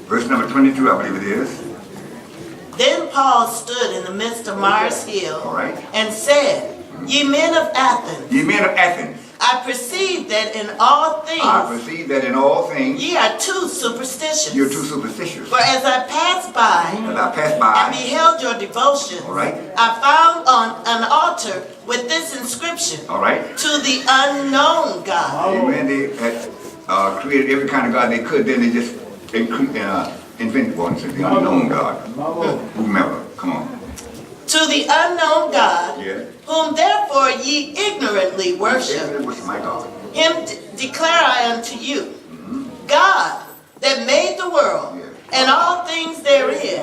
Verse number 22, I believe it is. Then Paul stood in the midst of Mars Hill, All right. and said, Ye men of Athens, Ye men of Athens, I perceive that in all I things perceive that in all things ye are too superstitious. you're too superstitious. For as I passed by As I passed and by, beheld your devotion, all right, I found on an altar with this inscription, all right. To the unknown God. Amen. They had created every kind of God they could, then they just invented one, said the unknown God. Whomever, come on. To the unknown God, Yeah. whom therefore ye ignorantly worship, It was my God. him declare I unto you, God that made the world and all things therein,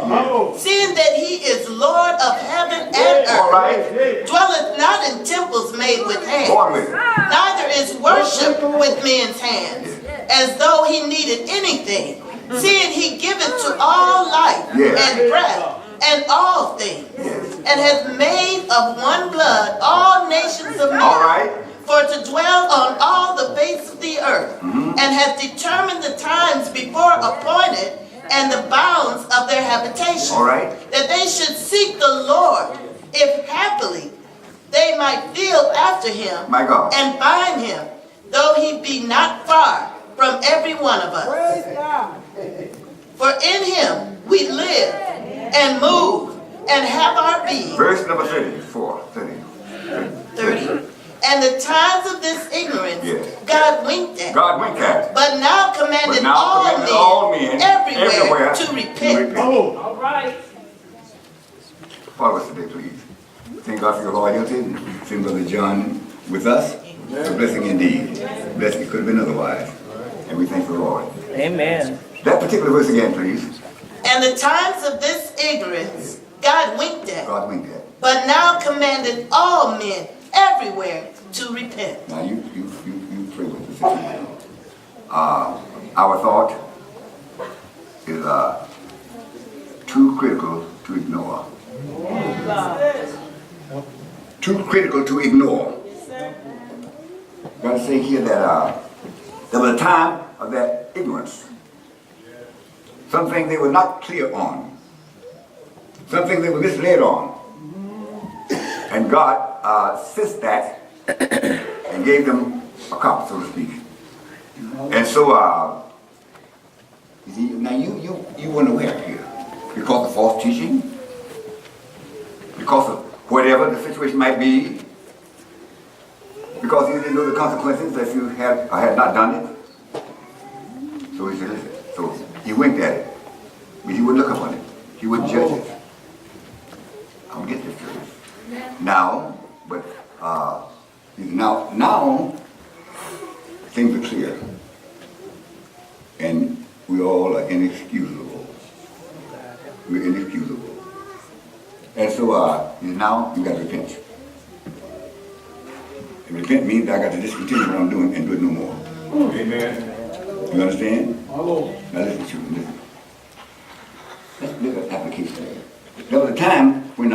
seeing that he is Lord of heaven and All earth, right. dwelleth not in temples made with hands, Go on with it. neither is worship with men's hands, as though he needed anything, seeing he giveth to all life and breath and all things, and hath made of one blood all nations of men, All right. for to dwell on all the face of the earth, and hath determined the times before appointed and the bounds of their habitation, All right. that they should seek the Lord, if happily they might feel after him, My God. and find him, though he be not far from every one of us. For in him we live and move and have our being. Verse number 34. 30. And the times of this ignorance God winked at, God winked at. but now commanded all men everywhere to repent. All right. Follow us today, please. Thank God for your loyalty. Send Brother John with us. It's a blessing indeed. Blessing it could have been otherwise. And we thank the Lord. Amen. That particular verse again, please. And the times of this ignorance God winked at, God winked at. but now commanded all men everywhere to repent. Now you pray with us. Our thought is too critical to ignore. Too critical to ignore. Got to say here that there was a time of that ignorance. Something they were not clear on. Something they were misled on. And God sensed that and gave them a cop, so to speak. And so, you see, now you weren't aware here because of false teaching, because of whatever the situation might be, because you didn't know the consequences if you had or had not done it. So he said, listen. So he winked at it, but he wouldn't look upon it. He wouldn't judge it. I'm gonna get this church. Now, but now things are clear, and we all are inexcusable. We're inexcusable, and so now you got to repent. And repent means I got to discontinue what I'm doing and do it no more. Amen. You understand? Hello. Now listen to me. Let's look at application. There was a time when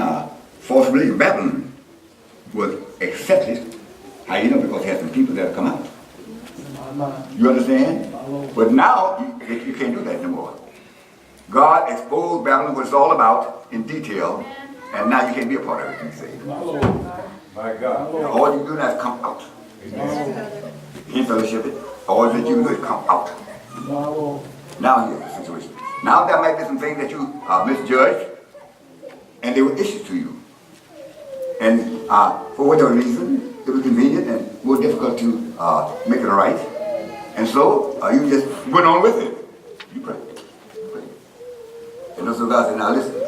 false religion, Babylon, was accepted. How you know? Because it had some people that have come out. You understand? But now you can't do that anymore. God exposed Babylon, what it's all about, in detail, and now you can't be a part of it, you say. My God. Now, all you do now is come out. You can't fellowship it. All that you do is come out. Now here's the situation. Now there might be some things that you misjudged, and they were issues to you. And for whatever reason, it was convenient and more difficult to make it right. And so you just went on with it. You pray. You pray. And so God said, now listen.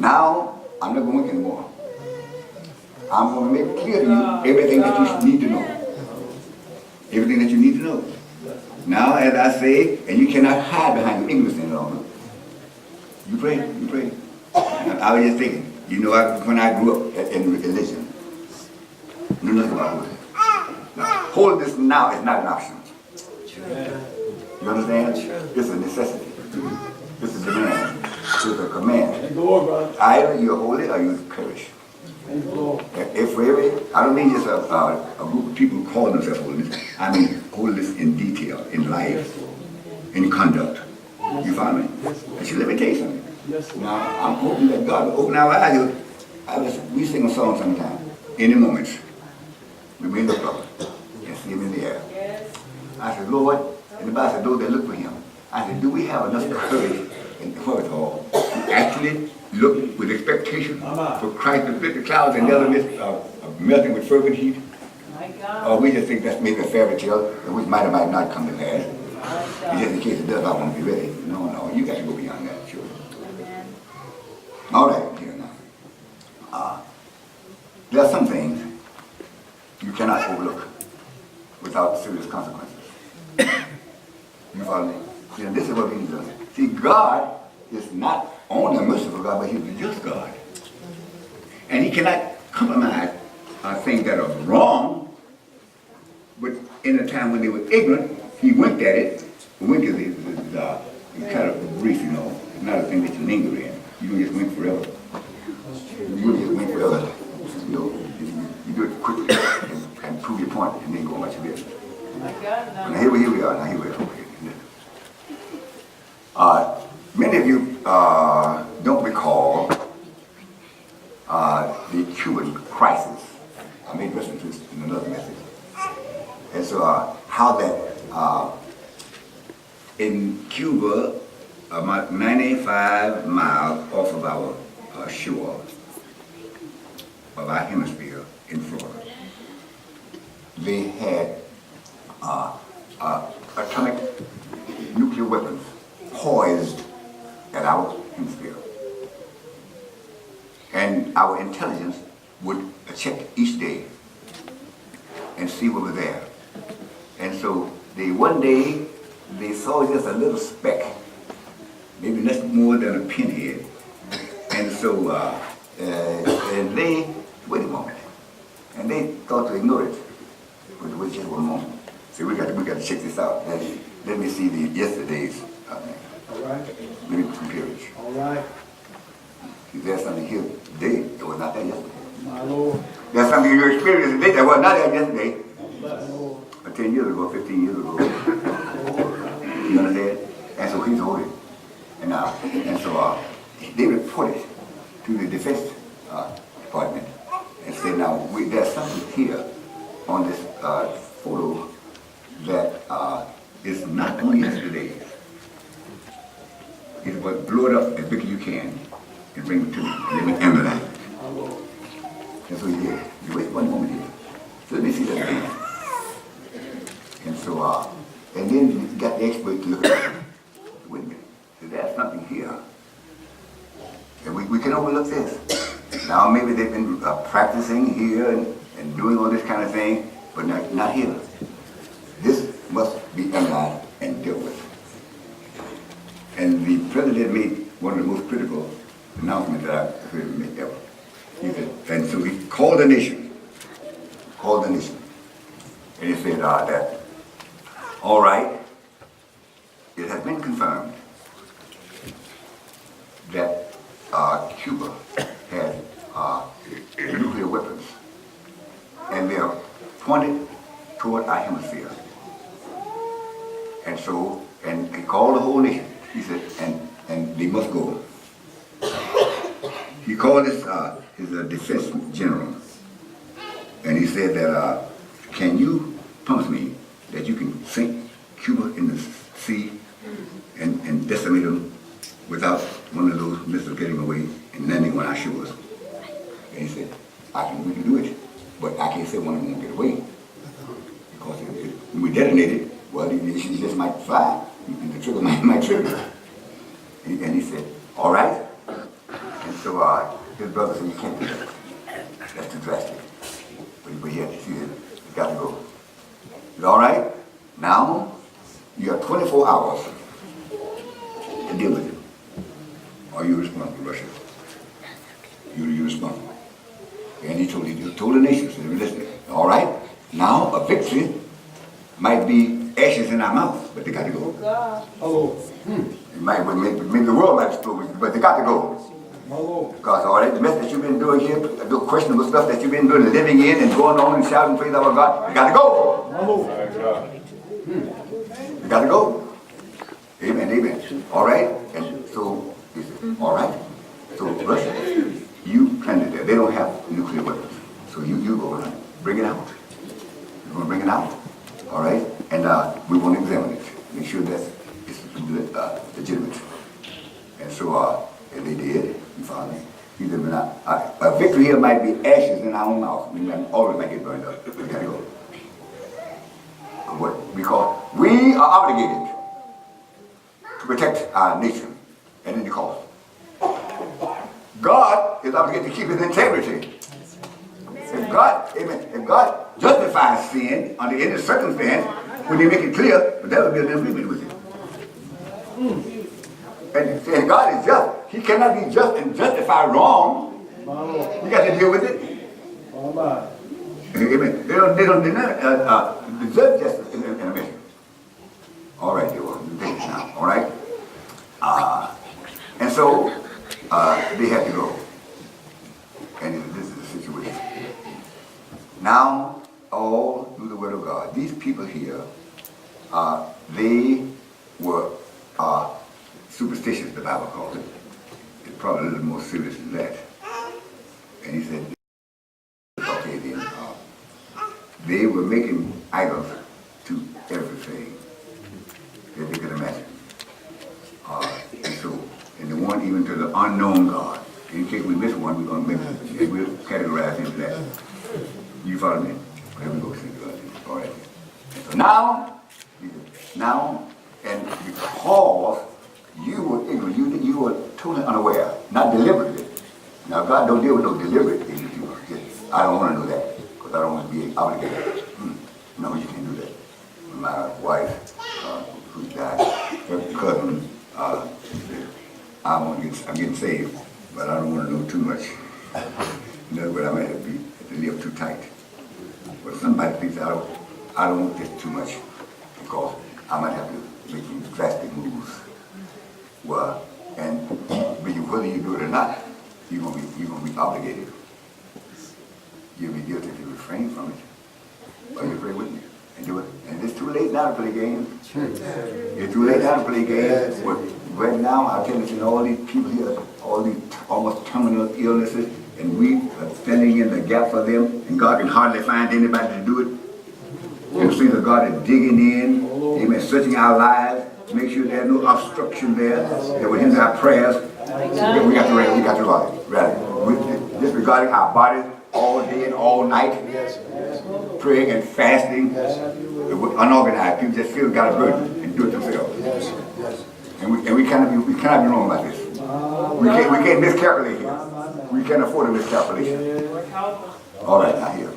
Now I'm not going to wink anymore. I'm going to make clear to you everything that you need to know. Everything that you need to know. Now, as I say, and you cannot hide behind your ignorance any longer. You pray, you pray. I was just thinking, you know, when I grew up in religion, I knew nothing about it. Now, holiness now is not an option. You understand? It's a necessity. It's a demand. It's a command. Either you're holy or you perish. If for every, I don't mean just a group of people who call themselves holiness. I mean holiness in detail, in life, in conduct. You follow me? And see, let me tell you something. Now, I'm hoping that God will open our eyes. We sing a song sometimes. Any moments, we may look up and see him in the air. I said, Lord, and the Bible said, those that look for him. I said, do we have enough courage and wherewithal to actually look with expectation for Christ to split the clouds and never melting with fervent heat? Or we just think that's maybe a fairy tale, which might or might not come to pass. Just in case it does, I want to be ready. No, you got to go beyond that, sure. All right, here now. There are some things you cannot overlook without serious consequences. You follow me? See, and this is what we need to do. See, God is not only a merciful God, but he's a just God. And he cannot compromise things that are wrong, but in a time when they were ignorant, he winked at it. Wink is kind of brief, not a thing that you linger in. You don't just wink forever. You don't just wink forever. You do it quickly and prove your point and then go about your business. Now here we are. Now here we are. Many of you don't recall the Cuban crisis. I made reference to this in another message. And so how that in Cuba, about 95 miles off of our shore of our hemisphere in Florida, they had atomic nuclear weapons poised at our hemisphere. And our intelligence would check each day and see what was there. And so one day they saw just a little speck, maybe nothing more than a pinhead. And so and they, wait a moment, and they thought to ignore it. But wait just one moment. See, we got to check this out. Let me see yesterday's. All right. Let me compare it. All right. Is there something here today that was not there yesterday? My Lord. There's something in your experience today that was not there yesterday. My Lord. 10 years ago, 15 years ago. You understand? And so he's holy. And so they reported to the Defense Department and said, now, there's something here on this photo that is not on yesterday. It was blow it up as big as you can and bring it to me. Let me analyze it. And so he did. You wait one moment here. So let me see that thing. And so, and then you got the expert to look at it. Wait a minute. So there's something here. And we can overlook this. Now maybe they've been practicing here and doing all this kind of thing, but not here. This must be analyzed and dealt with. And the president made one of the most critical announcements that I've heard him make ever. He said, and so he called the nation. And he said that, all right, it has been confirmed that Cuba has nuclear weapons, and they are pointed toward our hemisphere. And so, and he called the whole nation. He said, and they must go. He called his defense general, and he said that, can you promise me that you can sink Cuba in the sea and decimate them without one of those missiles getting away and landing on our shores? And he said, we can do it, but I can't say one of them won't get away. Because when we detonate it, well, it just might fly, and the trigger might trigger. And he said, all right. And so his brother said, you can't do that. That's too drastic. But he had to see it. It's got to go. He said, all right, now you have 24 hours to deal with it. Are you responsible, Russia? You're responsible. And he told the nation, said, listen, all right, now a victory might be ashes in our mouth, but they got to go. Oh. Maybe the world might explode, but they got to go. My Lord. Because all that, the mess that you've been doing here, the questionable stuff that you've been doing, living in and going on and shouting praise our God, you got to go. My Lord. You got to go. Amen, amen. All right? And so, he said, all right. So, Russia, you planted there. They don't have nuclear weapons. So you go and bring it out. You're going to bring it out. All right? And we want to examine it. Make sure that it's legitimate. And so, and they did. You follow me? He said, a victory here might be ashes in our own mouth. We might always might get burned up. We got to go. What? Because we are obligated to protect our nation at any cost. God is obligated to keep his integrity. If God, amen, if God justifies sin under any circumstance, when they make it clear, but that would be a disagreement with you. And God is just. He cannot be just and justify wrong. You got to deal with it. Amen. They don't deserve justice in a measure. All right, they will. Take it now. All right. And so they had to go. And this is the situation. Now, all through the Word of God, these people here, they were superstitious, the Bible calls it. It's probably a little more serious than that. And he said, okay, then, they were making idols to everything that they could imagine. And so, and the one even to the unknown God. In case we miss one, we're going to make it, we'll categorize into that. You follow me? Here we go, all right. And so now, and because you were ignorant, you were totally unaware, not deliberately. Now God don't deal with no deliberate things. I don't want to do that because I don't want to be obligated. No, you can't do that. My wife, who died, her cousin, I'm getting saved, but I don't want to know too much. In other words, I might have to live too tight. But somebody thinks I don't want this too much because I might have to make some drastic moves. Well, and whether you do it or not, you're gonna be obligated. You'll be guilty if you refrain from it. But you pray with me and do it. And it's too late now to play games. It's too late now to play games. But right now, I tell you, all these people here, all these almost terminal illnesses, and we are standing in the gap for them, and God can hardly find anybody to do it. It seems that God is digging in, amen, searching our lives, to make sure there's no obstruction there, that will hinder our prayers. We got to disregarding our bodies all day and all night, praying and fasting, unorganized. People just feel got a burden and do it themselves. And we cannot be wrong about this. We can't miscalculate here. We can't afford a miscalculation. All right, now here.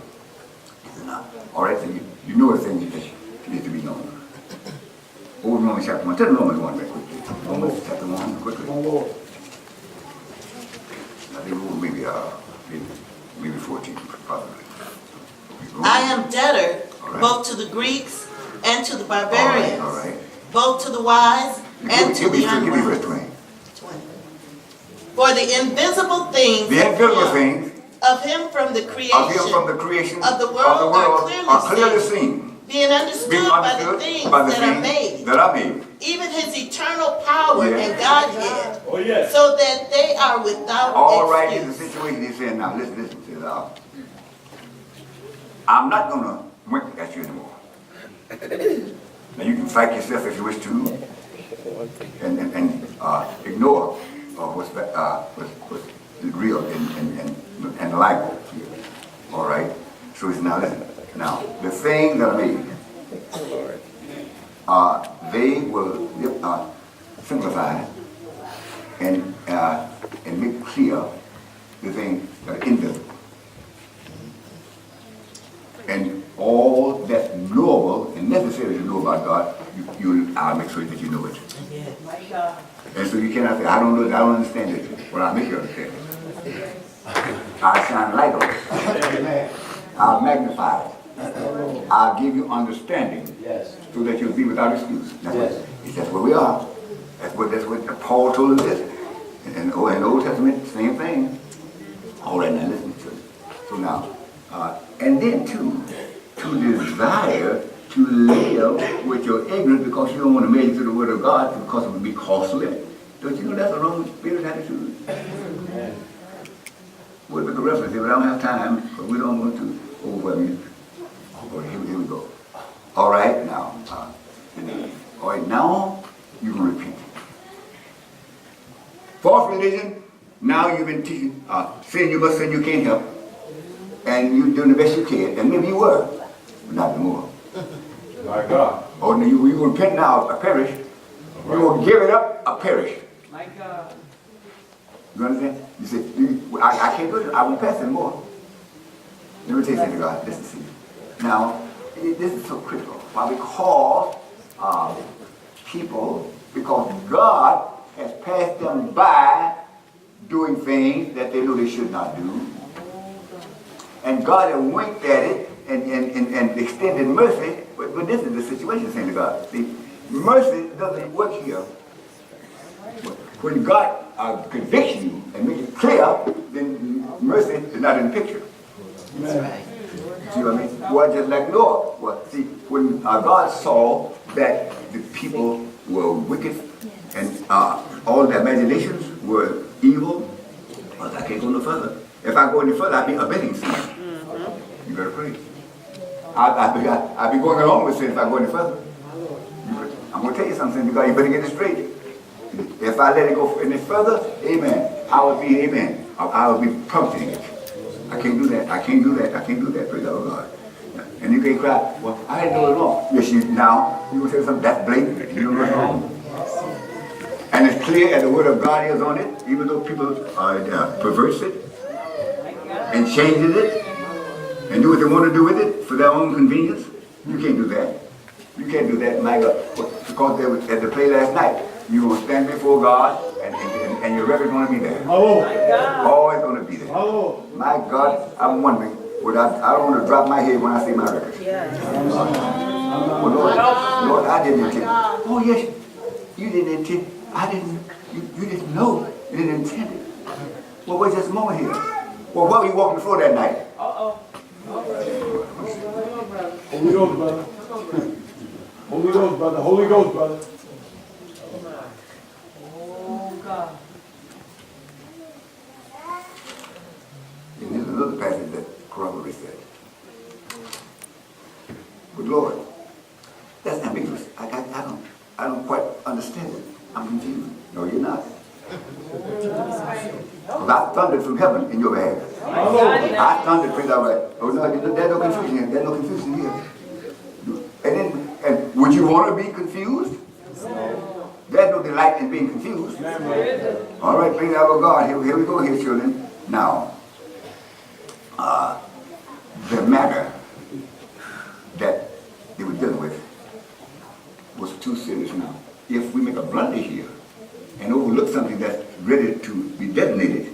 All right, so you know the things that need to be known. Over to Romans chapter 1. Tell the Romans 1 very quickly. Romans chapter 1 quickly. I think we'll maybe 14 probably. I am debtor both to the Greeks and to the barbarians, all right. both to the wise and to the unwise. Give me verse 20. For the invisible things, of him from the creation of the world are clearly seen, being understood by the things that are made, even his eternal power and Godhead, so that they are without all right, excuse. in the situation he's saying now, listen, says, I'm not going to wink at you anymore. Now you can fight yourself if you wish to, and ignore what's real and liable here. All right? So it's now, listen. Now, the things that are made, they will simplify and make clear the things that are invisible. And all that's knowable and necessary to know about God, I'll make sure that you know it. And so you cannot say, I don't know it, I don't understand it. Well, I'll make you understand it. I'll shine light on it. I'll magnify it. I'll give you understanding so that you'll be without excuse. That's where we are. That's what Paul told us this. And in the Old Testament, same thing. All right, now listen to it. So now, and then too, to desire to live with your ignorance because you don't want to make it to the Word of God because it would be costly. Don't you know that's a wrong spirit attitude? We'll make a reference here, but I don't have time, but we don't want to overwhelm you. Okay, here we go. All right, now, all right, now you can repent. False religion, now you've been teaching, sin you must sin you can't help. And you're doing the best you can. And maybe you were, but not anymore. My God. Oh, no, you repent now, a perish. You will give it up, a perish. My God. You understand? You say, I can't do it. I won't pass anymore. Let me tell you something, God. Listen to you. Now, this is so critical. Why? Because people, because God has passed them by doing things that they know they should not do. And God has winked at it and extended mercy. But this is the situation, saying to God. See, mercy doesn't work here. When God convicts you and makes it clear, then mercy is not in the picture. That's right. See what I mean? Well, just like Noah. Well, see, when God saw that the people were wicked and all their imaginations were evil, well, I can't go no further. If I go any further, I'll be abetting sin. You better pray. I'll be going along with sin if I go any further. I'm going to tell you something, because you better get it straight. If I let it go any further, amen, I will be, amen, I will be prompting it. I can't do that. I can't do that. I can't do that. Praise the Lord. And you can't cry, well, I didn't know it wrong. Yes, now, you will say something that's blatant. You don't know it's wrong. And it's clear, and the Word of God is on it, even though people perverse it and changes it and do what they want to do with it for their own convenience. You can't do that. You can't do that, my God. Because they were at the play last night. You will stand before God, and your record's going to be there. Always going to be there. My God, I'm wondering, I don't want to drop my head when I see my record. Well, Lord, I didn't intend. Oh, yes, you didn't intend. I didn't. You didn't know. You didn't intend it. Well, wait just a moment here. Well, why were you walking the floor that night? Holy Ghost, brother. Holy Ghost, brother. Holy Ghost, brother. Oh, God. And there's another passage that corroborates that. But Lord, that's ambiguous. I don't quite understand it. I'm confused. No, you're not. Because I thundered from heaven in your behalf. I thundered, praise God. Oh no, there's no confusion here. There's no confusion here. And would you want to be confused? There's no delight in being confused. All right, praise God. Here we go here, children. Now, the matter that they were dealing with was too serious now. If we make a blunder here and overlook something that's ready to be detonated,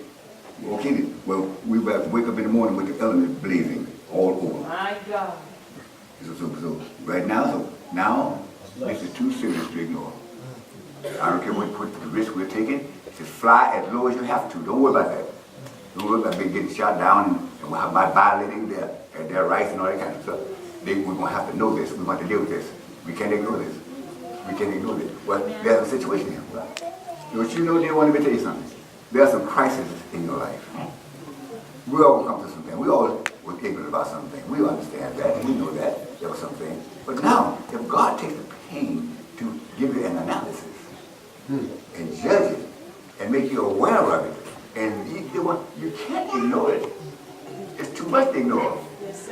okay, well, we will wake up in the morning with the element blazing all over. My God. So right now, this is too serious to ignore. I don't care what the risk we're taking. Just fly as low as you have to. Don't worry about that. Don't worry about getting shot down and by violating their rights and all that kind of stuff. We're going to have to know this. We're going to deal with this. We can't ignore this. We can't ignore this. Well, there's a situation here. Don't you know, dear one, let me tell you something. There's some crises in your life. We all come to something. We all were ignorant about something. We understand that, and we know that there was something. But now, if God takes the pain to give you an analysis and judge it and make you aware of it, and you can't ignore it. It's too much to ignore.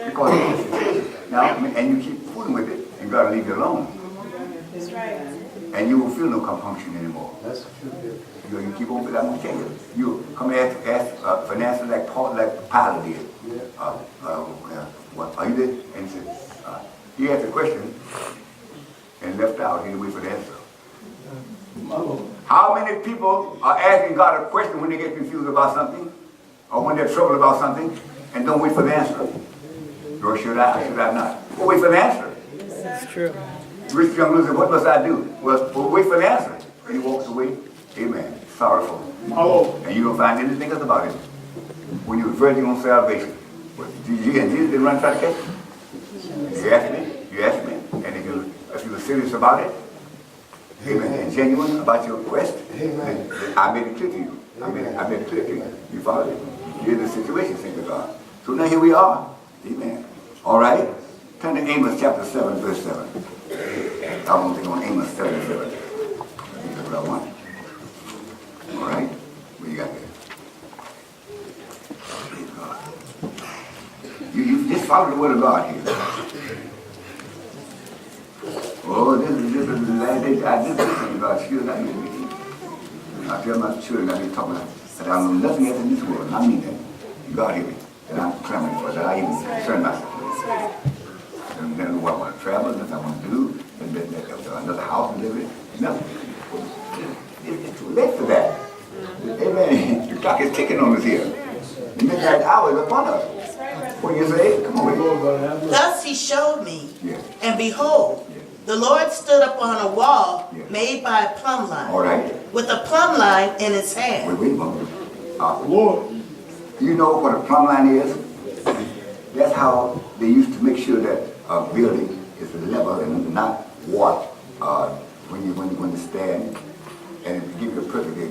Because it's a situation. Now, and you keep fooling with it, and God will leave you alone. That's right. And you won't feel no compunction anymore. That's true. You keep on, but I'm going to tell you. You come and ask financially like Pilate did. What are you there? And he said, he asked a question and left out. He didn't wait for the answer. How many people are asking God a question when they get confused about something, or when they're troubled about something, and don't wait for the answer? Or should I? Or should I not? Well, wait for the answer. That's true. Rich young loser, what must I do? Well, wait for the answer. And he walks away. Amen. sorrowful. My Lord. And you don't find anything else about it. When you refer to your own salvation. But Jesus didn't run try to catch you. You asked me. You asked me. And if you were serious about it, amen, and genuine about your quest, then I made it clear to you. I made it clear to you. You followed it. Here's the situation, thank God. So now here we are. Amen. All right. Turn to Amos chapter 7, verse 7. I want to take on Amos 7, 7. That's what I want. All right. What you got there? Praise God. You just follow the word of God here. Oh, this is the last day. I just listen to God's children. I tell my children, I be talking about that I know nothing else in this world. And I mean that. God hear me. And I'm clamoring for that. I even concern myself with it. And then what I want to travel, nothing I want to do, and then another house to live in. Nothing. It's too late for that. Amen. The clock is ticking on us here. The midnight hour is upon us. What do you say? Come on, wait. Thus he showed me, Yes. and behold, the Lord stood upon a wall made by a plumb line, All right. with a plumb line in his hand. Wait a moment. Lord. You know what a plumb line is? That's how they used to make sure that a building is level and not warped when you stand. And to give you a perfect, they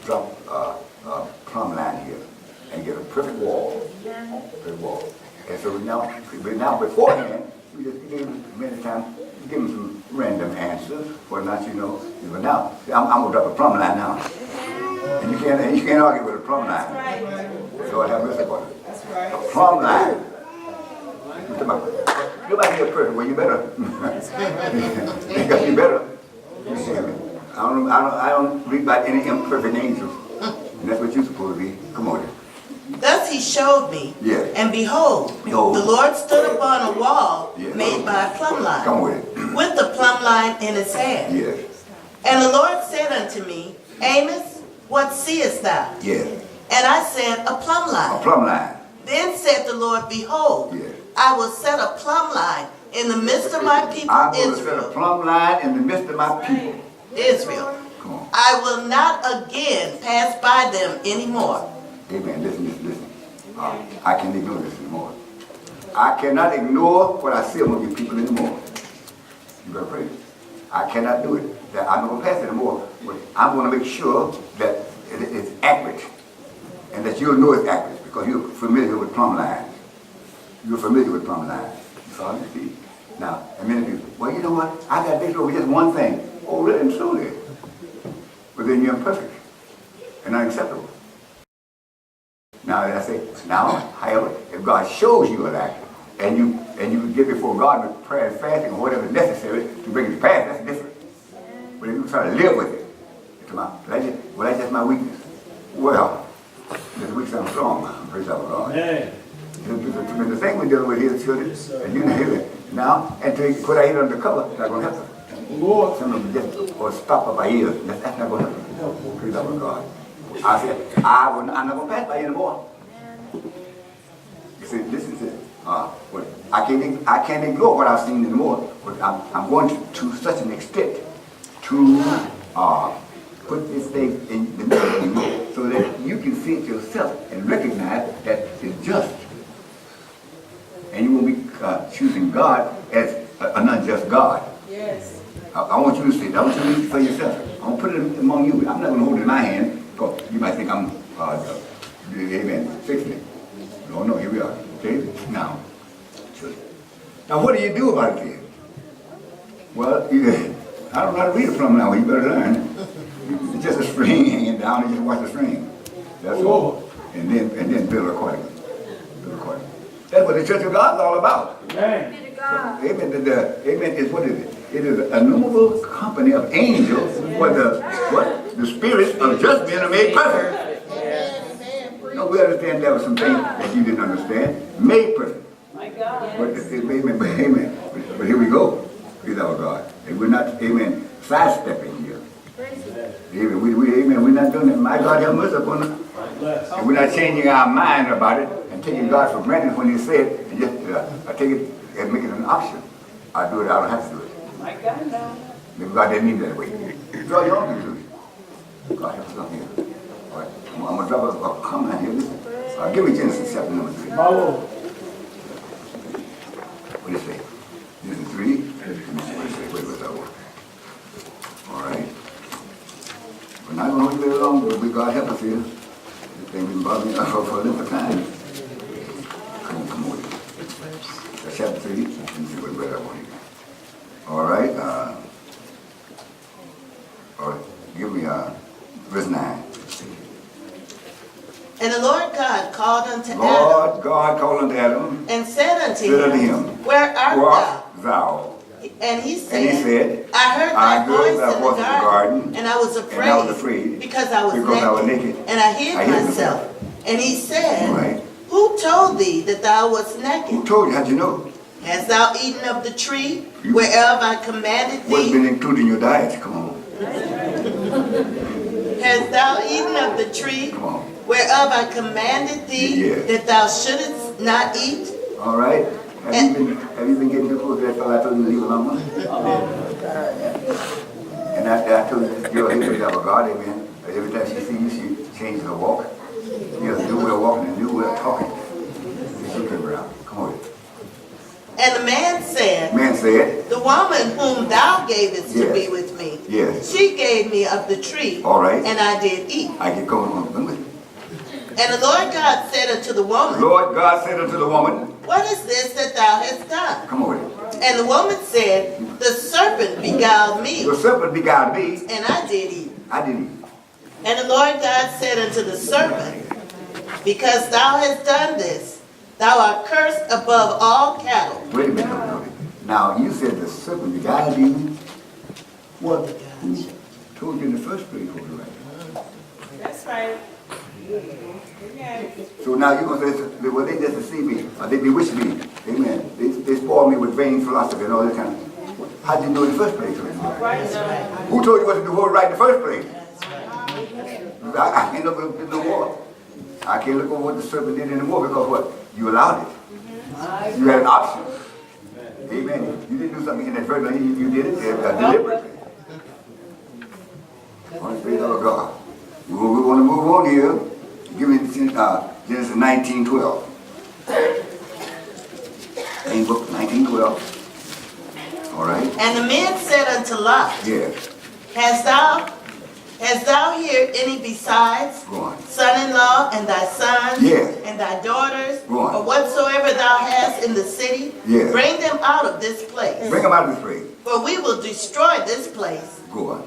drop a plumb line here and get a perfect wall. Perfect wall. And so now beforehand, we just give them many times, give them some random answers, or not, you know. But now, I'm gonna drop a plumb line now. And you can't argue with a plumb line. So I have mercy upon it. A plumb line. Nobody here perfect. Well, you better. You better. You see me? I don't read about any imperfect angels. And that's what you're supposed to be. Come on. Thus he showed me, and behold, the Lord stood upon a wall made by a plumb line, Come with it. with the plumb line in his hand. Yes. And the Lord said unto me, Amos, what seest thou? Yes. And I said, a plumb A line. plumb line. Then said the Lord, behold, Yes. I will set a plumb line in the midst of my people I'm going to set a Israel. plumb line in the midst of my people. Israel. Come on. I will not again pass by them anymore. Amen. Listen. I can't ignore this anymore. I cannot ignore what I see among you people anymore. You better pray. I cannot do it. I'm not going to pass it anymore. But I'm going to make sure that it's accurate. And that you'll know it's accurate because you're familiar with plumb lines. You're familiar with plumb lines. You saw it? See? Now, and many people, well, you know what? I got this over just one thing. Oh, really and truly. But then you're imperfect and unacceptable. Now, as I say, however, if God shows you a lack, and you get before God with prayer and fasting or whatever is necessary to bring it to pass, that's different. But if you try to live with it, that's just my weakness. Well, this weakness I'm strong, man. Praise God. Amen. The thing we're dealing with here, children, and you know it now, and to put our head under cover, that's not going to help us. Lord. Some of them just or stop up our ears, that's not going to help us. Praise God. I said, I'm not going to pass by you anymore. You see, listen to it. I can't ignore what I've seen anymore, but I'm going to such an extent to put this thing in the middle of you so that you can see it yourself and recognize that it's just. And you won't be choosing God as an unjust God. Yes. I want you to see it. I want you to see it for yourself. I'm going to put it among you. I'm not going to hold it in my hand because you might think I'm, amen, fixing it. No, here we are. Okay? Now what do you do about it then? Well, I don't know how to read a plumb line. Well, you better learn. It's just a string hanging down and you just watch the string. That's all. And then build accordingly. That's what the Church of God is all about. Amen. Amen. Amen is what is it? It is an innumerable company of angels where the spirits of just men are made perfect. No, we understand there were some things that you didn't understand. Made perfect. My God. Amen. But here we go. Praise our God. And we're not, amen, sidestepping here. Amen. We're not doing it. My God, have mercy upon us. And we're not changing our mind about it and taking God for granted when He said, and just take it and make it an option. I do it, I don't have to do it. My God, no. Maybe God didn't mean that way. Draw your own conclusion. God help us up here. All right. I'm going to drop a comment here. Listen. Give me Genesis chapter number 3. My Lord. What does it say? Genesis 3. Let me see what it says. Wait, what's that one? All right. We're not going to hold you very long, but we God help us here. This thing been bothering me for a little time. Come on. That's chapter 3. Let me see what that one here. All right. All right. Give me verse 9. And the Lord God called unto Lord God called unto Adam and said unto him, Where art thou? And he said, I heard thy voice in the garden, and I was afraid, because I was naked, and I hid myself. And he said, right. Who told thee that thou wast naked? Who told you? How'd you know? Hast thou eaten of the tree whereof I commanded thee? What's been included in your diet? Come on. Hast thou eaten of the tree whereof I commanded thee that thou shouldest not eat? All right. Have you been getting too close to that fellow I told you to leave alone? And I told you this girl here to have a God, amen. Every time she sees you, she changes her walk. She has a new way of walking and a new way of talking. She came around. Come on. And the man said, The woman whom thou gavest to be with me, she gave me of the tree, and I did eat. I get going on with you. And the Lord God said unto the woman, What is this that thou hast done? Come on. And the woman said, The serpent beguiled me. The serpent beguiled me. And I did eat. I did eat. And the Lord God said unto the serpent, Because thou hast done this, thou art cursed above all cattle. Wait a minute. Now, you said the serpent beguiled you. What? Who told you in the first place? That's right. So now you're going to say, well, they just deceive me, or they bewitch me. Amen. They spoil me with vain philosophy and all that kind of stuff. How did you know in the first place? Who told you what to do right in the first place? I can't look at no more. I can't look over what the serpent did anymore because what? You allowed it. You had an option. Amen. You didn't do something inadvertently. You did it deliberately. Praise God. We want to move on here. Give me Genesis 19:12. Same book, 19:12. All right. And the man said unto Lot, Yes. Hast thou here any besides son-in-law and thy sons and thy daughters, or whatsoever thou hast in the city? Bring them out of this place. Bring them out of this place. For we will destroy this place.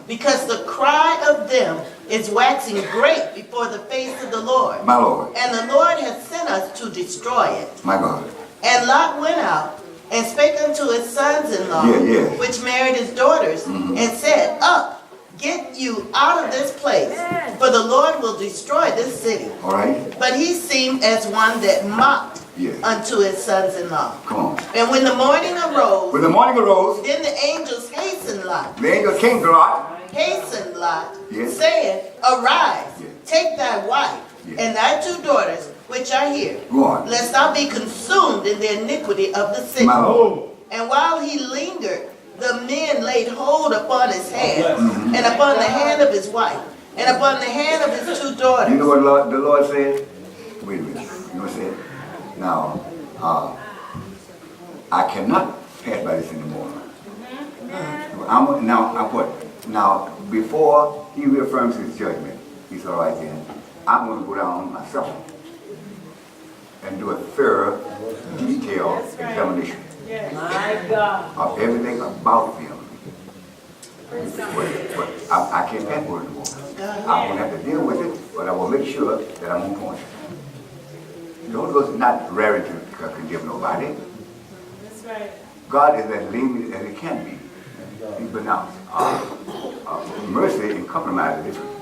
Because the cry of them is waxing great before the face of the Lord. My Lord. And the Lord hath sent us to destroy it. My God. And Lot went out and spake unto his sons-in-law, which married his daughters, and said, Up, get you out of this place, for the Lord will destroy this city. All right. But he seemed as one that mocked unto his sons-in-law. Come on. And when the morning arose, then the angels hastened Lot. The angel came to Lot. Hastened Lot, saying, Arise, take thy wife and thy 2 daughters, which are here, lest thou be consumed in the iniquity of the city. And while he lingered, the men laid hold upon his hand, and upon the hand of his wife, and upon the hand of his 2 daughters. You know what the Lord said? Wait a minute. You know what he said? Now, I cannot pass by this anymore. Now, before he reaffirms his judgment, he said, all right then, I'm going to go down myself and do a thorough, detailed examination of everything about them. But I can't pass over it anymore. I'm going to have to deal with it, but I will make sure that I'm on point. The Holy Ghost is not ready to condemn nobody. That's right. God is as lenient as he can be. He pronounced mercy and compromise is different.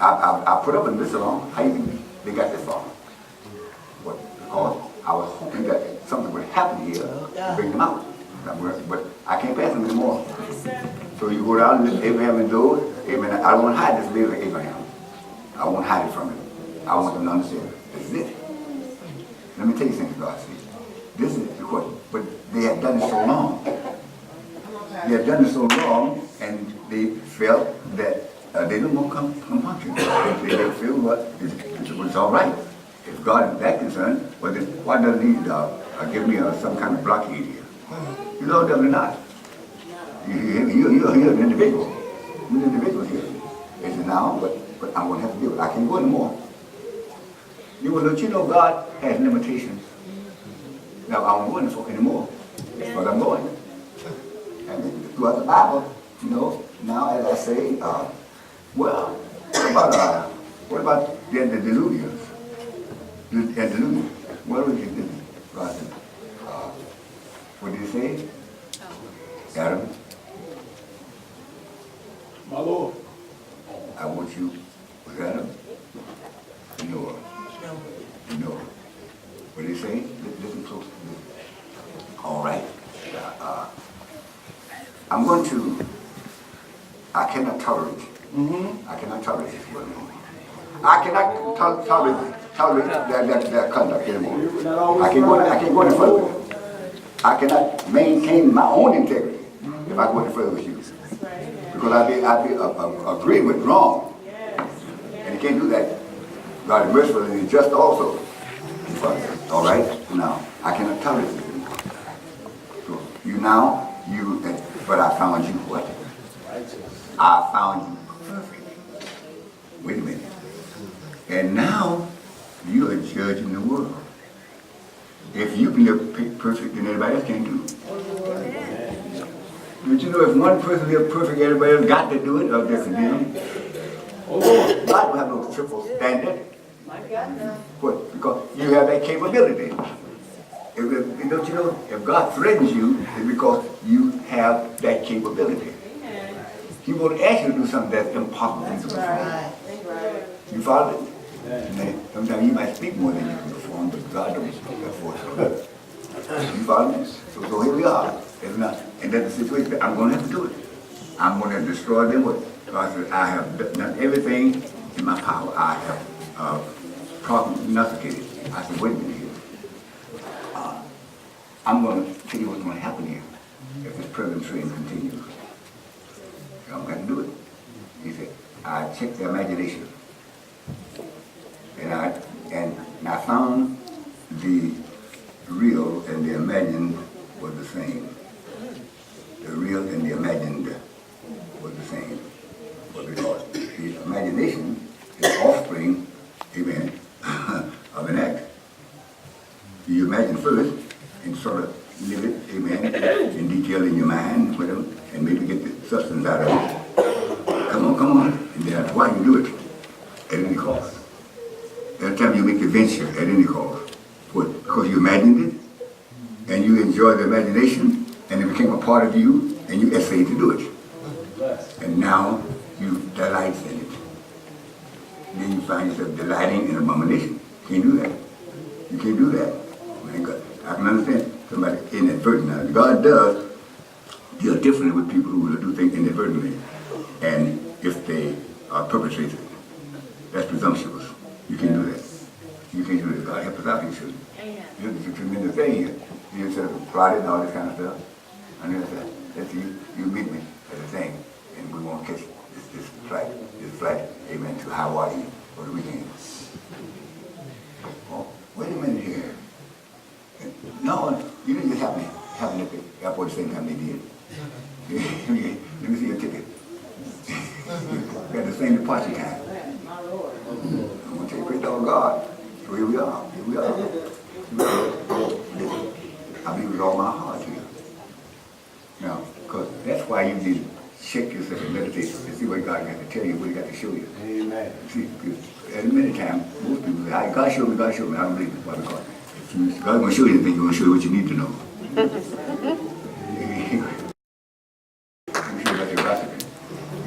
I put up in this along. How you think they got this far? What? Because I was hoping that something would happen here to bring them out. But I can't pass them anymore. So you go down to Abraham and those. Amen. I don't want to hide this living Abraham. I won't hide it from him. I want them to understand. This is it. Let me tell you something, God. See, this is what. But they had done it so long. they had done it so long, and they felt that they didn't want to come function. They feel what it was all right. If God is that concerned, well then why doesn't he give me some kind of blockade here? You know, definitely not. You're an individual. You're an individual here. It's now, but I'm going to have to do it. I can't go anymore. But you know God has limitations. Now I don't go in for anymore. That's what I'm going. And throughout the Bible, you know, now as I say, well, what about the delusions? The delusions. What was it? What did he say? Adam, My Lord. I want you with Adam. Noah. Noah. What did he say? Listen closely. All right. I'm going to, I cannot tolerate. I cannot tolerate this word anymore. I cannot tolerate their conduct anymore. I can't go any further. I cannot maintain my own integrity if I go any further with you. Because I'd be agreeing with wrong. And you can't do that. God is merciful and he's just also. All right? Now, I cannot tolerate this anymore. So but I found you what? I found you perfect. Wait a minute. And now, you are judging the world. If you can live perfect, then everybody else can't do it. But you know, if one person lives perfect, everybody else got to do it, or they're condemned. God don't have no triple standard. What? Because you have that capability. Don't you know, if God threatens you, it's because you have that capability. He won't ask you to do something that's impossible to perform. You follow it? Sometimes you might speak more than you can perform, but God don't speak that for you. You follow me? So here we are. And that's the situation. I'm going to have to do it. I'm going to destroy them. Because I have done everything in my power. I have prognosticated. I said, wait a minute here. I'm going to tell you what's going to happen here if this present trend continues. I'm going to do it. He said, I checked the imagination. And I found the real and the imagined were the same. The real and the imagined were the same. But because the imagination is offspring, amen, of an act. You imagine first and sort of live it, amen, in detail in your mind, whatever, and maybe get the substance out of it. Come on. And that's why you do it at any cost. Every time you make a venture at any cost. What? Because you imagined it, and you enjoyed the imagination, and it became a part of you, and you essayed to do it. And now you delight in it. Then you find yourself delighting in abomination. Can't do that. You can't do that. I can understand somebody inadvertent. Now, God does deal differently with people who will do things inadvertently. And if they are perpetrated, that's presumptuous. You can't do that. You can't do that. God help us out here, shouldn't you? It's a tremendous thing here. You said plotted and all this kind of stuff. And then I said, you meet me at the thing, and we won't catch this flight, amen, to Hawaii for the weekend. Oh, wait a minute here. No, you didn't just happen at the airport the same time they did. Let me see your ticket. We had the same departure time. I'm going to take praise to God. So here we are. I believe with all my heart here. Now, because that's why you need to check yourself and meditate and see what God got to tell you, what He got to show you. Amen. See, because at many times, most people say, God showed me. I don't believe it. Why? Because if God's going to show you anything, He's going to show you what you need to know. He's show about your recipe.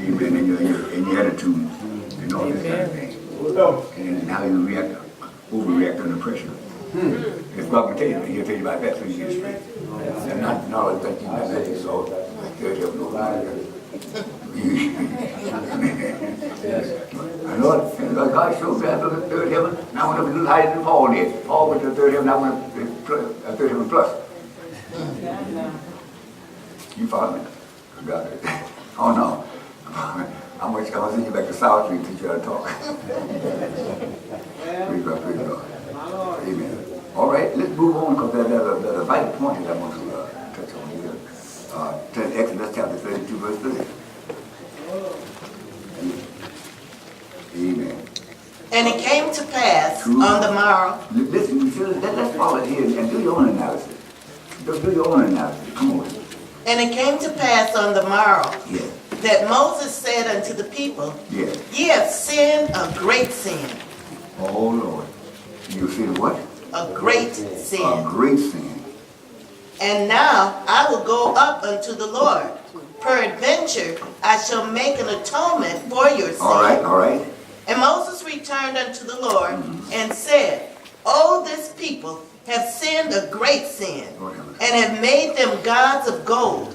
Amen. And your attitude and all this kind of thing. And how you overreact under pressure. If God can tell you, He'll tell you about that so you get straight. And not all the things you have that you saw. I know it. God showed me I looked at the third heaven, and I went up and looked higher than Paul did. Paul went to the third heaven, I went up to the third heaven plus. You follow me? Got it. Oh no. I'm going to send you back to South Street and teach you how to talk. Praise God, praise God. Amen. All right, let's move on because there's a vital point that I want to touch on here. Exodus chapter 32, verse 30. Amen. And it came to pass on the morrow. Listen, let's follow it here and do your own analysis. Do your own analysis. Come on. And it came to pass on the morrow Yes. that Moses said unto the people, Yes. Ye have sinned a great sin. Oh Lord. You sin what? A great A sin. great sin. And now I will go up unto the Lord. Peradventure I shall make an atonement for your sin. All right, all right. And Moses returned unto the Lord and said, Oh, this people have sinned a great sin, and have made them gods of gold.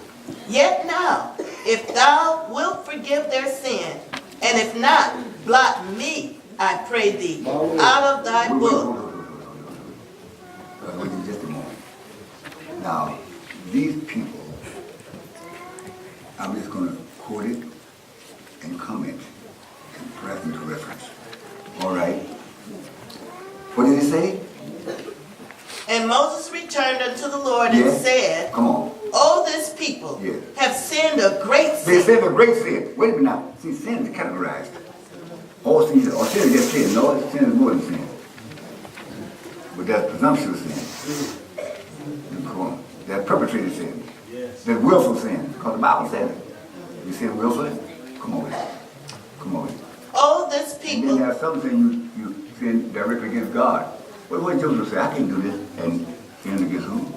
Yet now, if thou wilt forgive their sin, and if not, blot me, I pray thee, out of thy book. Wait just a moment. Now, these people, I'm just going to quote it and comment and perhaps make a reference. All right. What did it say? And Moses returned unto the Lord Yes. and said, Come on. Oh, this people Yes. have sinned a great They sin. said a great sin. Wait a minute now. See, sin is categorized. All sin is just sin. No, sin is more than sin. But there's presumptuous sin. Come on. There's perpetrated sin. There's willful sin. Because the Bible says it. You sin willfully? Come on. Come on. Oh, this And people. then there's something you sin directly against God. But what Joseph say? I can't do this and sin against who?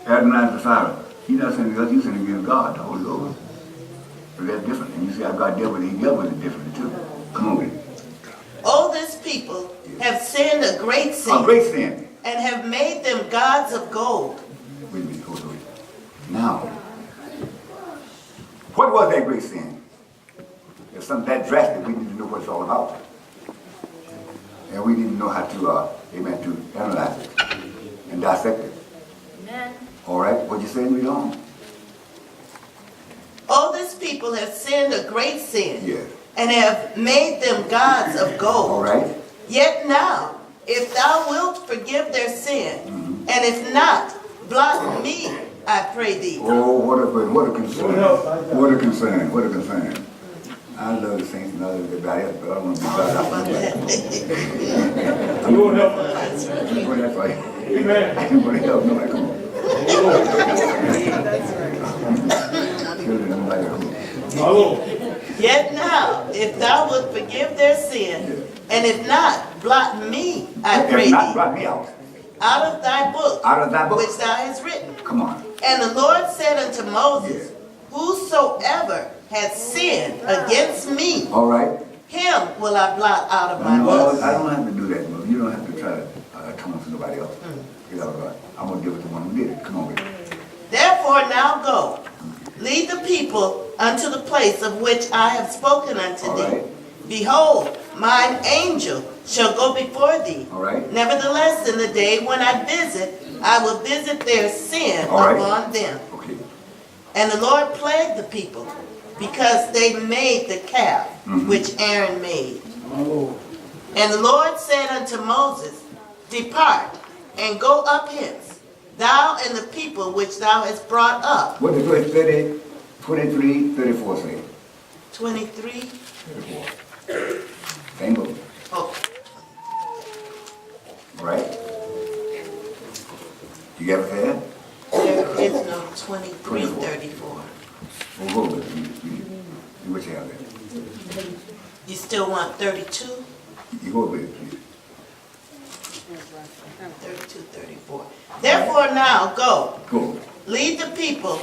Adonai the Father. He's not sinning against you, sinning against God, the Holy Ghost. But that's different. And you see how God dealt with it, he dealt with it differently too. Come on with it. Oh, this people have sinned a great sin. A great sin. And have made them gods of gold. Wait a minute, hold on. Now, what was that great sin? It's something that drastic, we need to know what it's all about. And we need to know how to, amen, to analyze it and dissect it. Amen. All right, what you saying, read on. Oh, this people have sinned a great sin. Yes. And have made them gods of gold. All right. Yet now, if thou wilt forgive their sin, and if not, blot me, I pray thee. Oh, what a concern. What a concern. What a concern. I love the saints and I love everybody else, but I want to be God. Lord help us. That's right. Amen. Anybody else? Nobody, come on. Children, nobody, come on. My Lord. Yet now, if thou wilt forgive their sin, and if not, blot me, I pray If not, thee, blot me out. out of thy book, Out of thy book. which thou hast written. Come on. And the Lord said unto Moses, Yes. Whosoever hath sinned against me, All right. him will I blot out of my No, book. I don't have to do that, Mother. You don't have to try to atone for nobody else. You know, I'm going to deal with the one who did it. Come on, baby. Therefore now go, lead the people unto the place of which I have spoken unto All thee. right. Behold, mine angel shall go before thee. All right. Nevertheless, in the day when I visit, I will visit their sin All right. upon them. Okay. And the Lord plagued the people, because they made the calf which Aaron made. My Lord. And the Lord said unto Moses, Depart, and go up hence, thou and the people which thou hast brought up. What does verse 30, 23, 34 say? 23. 34. Same book. Oh, All right. You got it there? there is no 23, 34. We'll go with it. See what you have there. You still want 32? You go with it, please. 32, 34. Therefore now go, Go. lead the people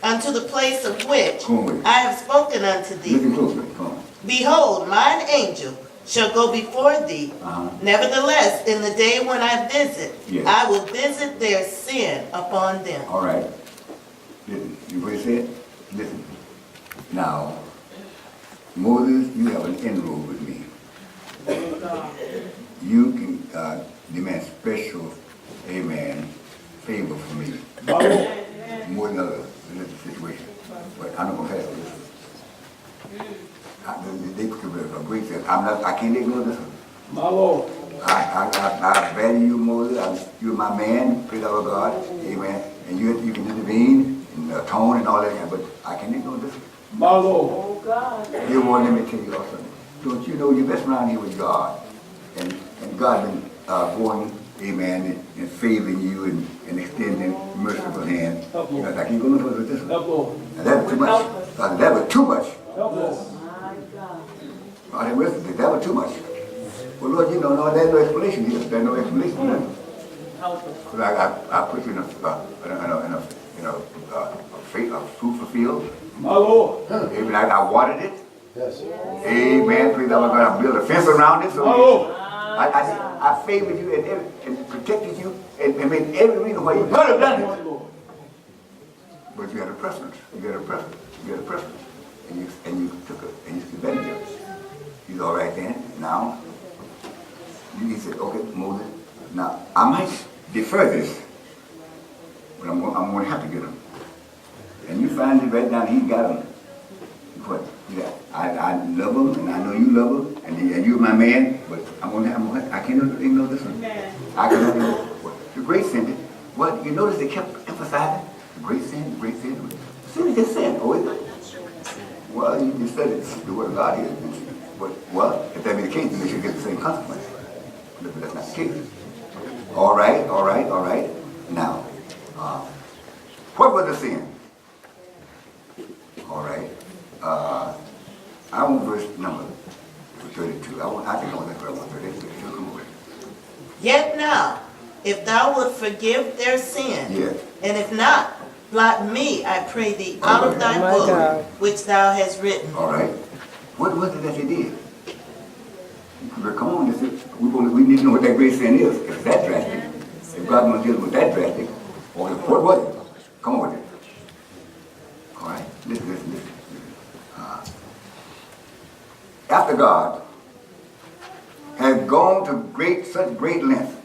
unto the place of which Go with it. I have spoken unto thee. Listen closely. Come on. Behold, mine angel shall go before thee. Uh-huh. Nevertheless, in the day when I visit, Yes. I will visit their sin upon them. All right. Listen. You what he said? Listen. Now, Moses, you have an inroad with me. You can demand special, amen, favor from me. My Lord. More than others in this situation. can't ignore this one. My Lord. I value you, Moses. You're my man, praise our God. Amen. And you can intervene and atone and all that, but I can't ignore this one. My Lord. Oh, God. You want let me tell you also. Don't you know you're best around here with God? And God been going, amen, and favoring you and extending merciful hand. Help, Lord. I can't go no further with this one. Help, Lord. And that was too much. That was too much. Help, Lord. My God. I didn't listen to that was too much. Well, Lord, you know, no, there's no explanation here. There's no explanation for that. But I put you in a fruitful field. My Lord. Amen. I watered it. Yes. Amen. Please, I'm going to build a fence around it. So My Lord. I favored you and protected you and made every reason why you could have done it. But you had a preference. You had a preference. You had a preference. And you took it and you took advantage of it. He's all right then. Now, he said, okay, Moses, now I might defer this, but I'm going to have to get him. And you find it right down, he got him. What? Yeah, I love him, and I know you love him, and you're my man, but I can't ignore this one. I cannot ignore what? The great sin. What? You notice they kept emphasizing the great sin, the great sin. The sin is just sin, oh, isn't it? Well, you said it's the word of God here. But, well, if that be the case, then they should get the same consequence. But that's not the case. All right. Now, what was the sin? All right. I want verse number 32. I think I want that verse 32. Come over. Yet now, if thou wilt forgive their sin, Yes. and if not, blot me, I pray thee, out of thy book, which thou hast written. All right. What was it that they did? Come on, we need to know what that great sin is. If it's that drastic, if God wants to deal with that drastic, or what was it? Come on with it. All right. Listen. After God has gone to such great length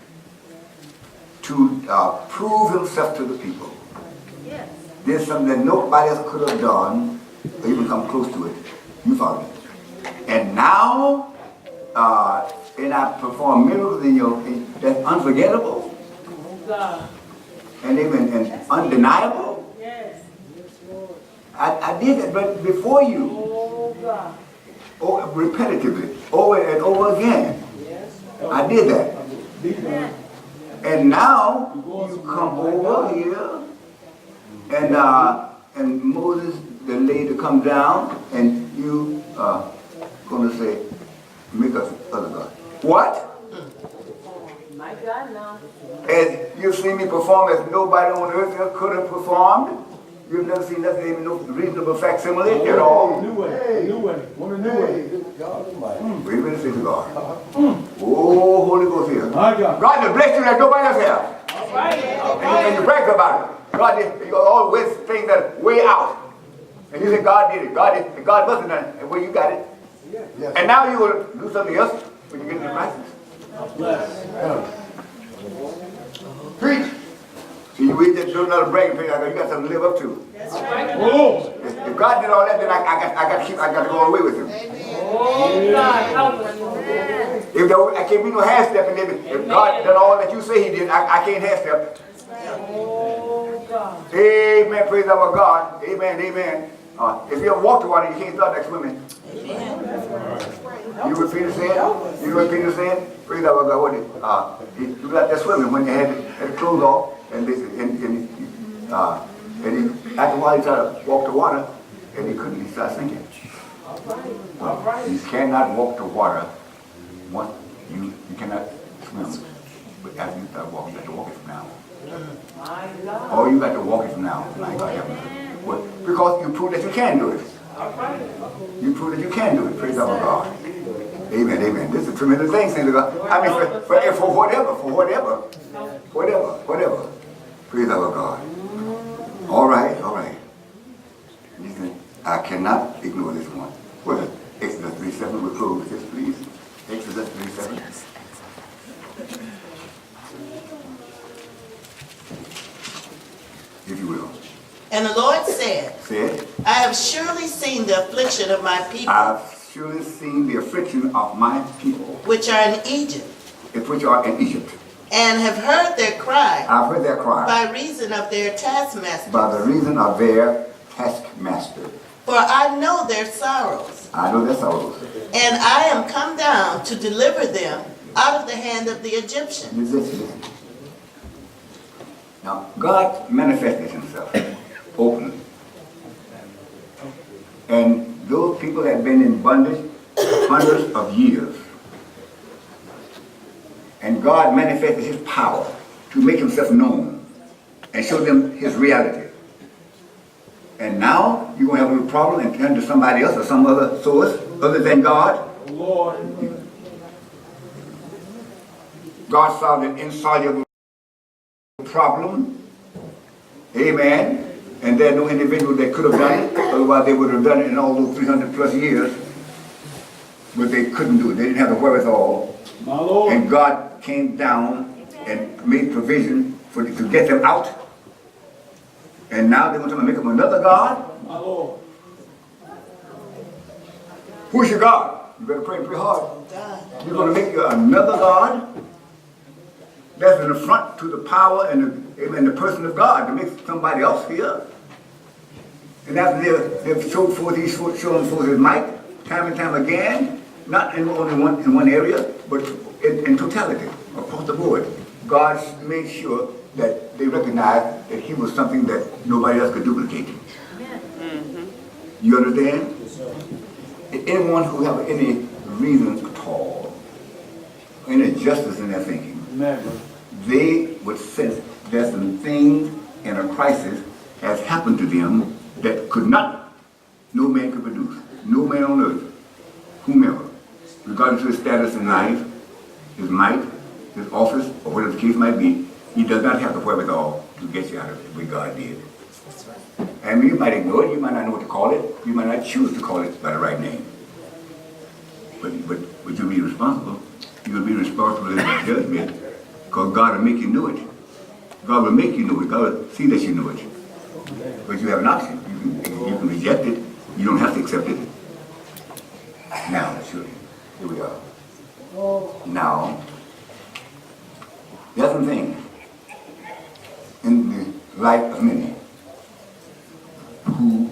to prove himself to the people, there's something that nobody else could have done or even come close to it. You follow me? And now, and I perform miracles that's unforgettable, and even undeniable. Yes. I did that, but before you, repetitively, over and over again. I did that. And now you come over here, and Moses, the lady, come down, and you going to say, make us other gods. What? My God, now. As you've seen me perform as nobody on earth could have performed. You've never seen nothing, even no reasonable facsimile at all. New way. What a new way. God Almighty. Wait a minute, say to God. Oh, Holy Ghost here. My God. God to bless you like nobody else here. All right. And you brag about it. God, you always things that are way out. And you say God did it. God must have done it. And well, you got it. Yes. And now you're going to do something else when you get in the crisis. Bless. Preach. See, we just do another bragging thing. You got something to live up to. That's right. Oh. If God did all that, then I got to go away with him. Oh, God, help us. If I can't be no half stepping. If God did all that you say he did, I can't half step. Oh, God. Amen. Praise our God. Amen. If you ever walk the water, you can't start like swimming. You repeat the sin? Praise our God. What you got that swimming when you had the clothes off, and after a while he tried to walk the water, and he couldn't. He started sinking. You cannot walk the water once you cannot swim. But after you start walking, you have to walk it from now. Oh, you got to walk it from now. My God, because you prove that you can do it. You prove that you can do it. Praise our God. Amen. This is a tremendous thing, saints of God. I mean, for whatever. Praise our God. All right. Listen, I cannot ignore this one. What is it? Exodus 3:7. We'll close with this, please. Exodus 3:7. If you will. And the Lord said, I have surely seen the affliction of my people. I've surely seen the affliction of my people, which are in Egypt, which are in Egypt. and have heard their cry I've heard their cry by reason of their taskmasters. by the reason of their taskmaster. For I know their sorrows, I know their sorrows. and I am come down to deliver them out of the hand of the Egyptians. Listen. Now, God manifested himself openly. And those people had been in bondage hundreds of years. And God manifested his power to make himself known and show them his reality. And now you're going to have a little problem and turn to somebody else or some other source other than God. Lord. God solved an insoluble problem. Amen. And there's no individual that could have done it. Otherwise they would have done it in all those 300 plus years. But they couldn't do it. They didn't have the wherewithal. My Lord. And God came down and made provision to get them out. And now they're going to make them another God. My Lord. Who's your God? You better pray pretty hard. God. You're going to make you another God? That's an affront to the power and the person of God to make somebody else here. And after they've showed forth his might time and time again, not in only one area, but in totality, across the board. God made sure that they recognized that he was something that nobody else could duplicate. You understand? Anyone who have any reason at all, any justice in their thinking, Never. they would sense there's some things in a crisis has happened to them that no man could produce. No man on earth, whomever, regardless of his status in life, his might, his office, or whatever the case might be, he does not have the wherewithal to get you out of it, what God did. And you might ignore it, you might not know what to call it, you might not choose to call it by the right name. But you'll be responsible. You'll be responsible in the judgment, because God will make you know it. God will make you know it. God will see that you know it. But you have an option. You can reject it. You don't have to accept it. Now, children, here we are. Now, there's some things in the life of many who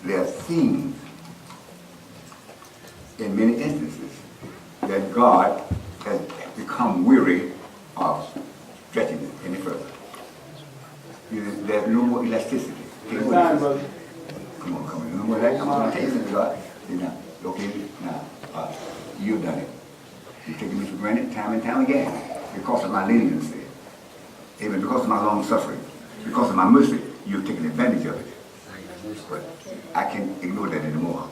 they're seen in many instances that God has become weary of stretching it any further. There's no more elasticity. Time, brother. Come on. No more that. I'm going to tell you something, God. Okay, now, you've done it. You've taken me for granted time and time again because of my leniency. Amen. Because of my long suffering. Because of my mercy, you've taken advantage of it. But I can't ignore that anymore.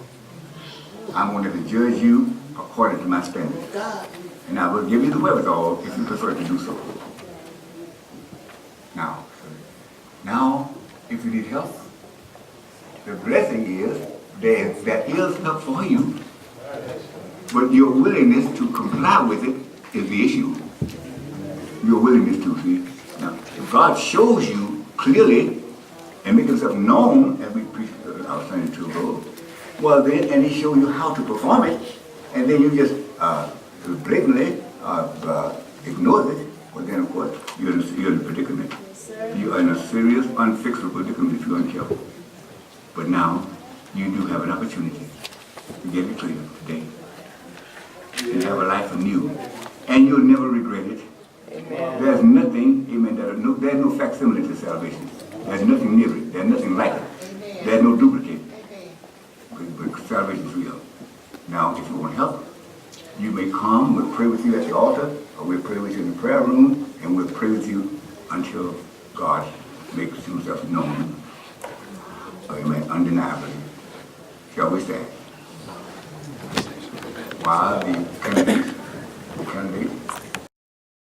I'm going to judge you according to my standards. God. And I will give you the wherewithal if you prefer to do so. Now, if you need help, the blessing is that is help for you, but your willingness to comply with it is the issue. Your willingness to, see. Now, if God shows you clearly and make himself known, as we preached our Sunday 2 ago, well then, and he shows you how to perform it, and then you just blatantly ignore it, well then of course, you're in a predicament. You are in a serious, unfixable predicament if you're uncareful. But now, you do have an opportunity to get it clear today. And have a life anew. And you'll never regret it. Amen. There's nothing, amen, there's no facsimile to salvation. There's nothing near it. There's nothing like it. Amen. There's no duplicate. But salvation is real. Now, if you want help, you may come, we'll pray with you at the altar, or we'll pray with you in the prayer room, and we'll pray with you until God makes himself known. Amen, undeniably. Shall we stand? While the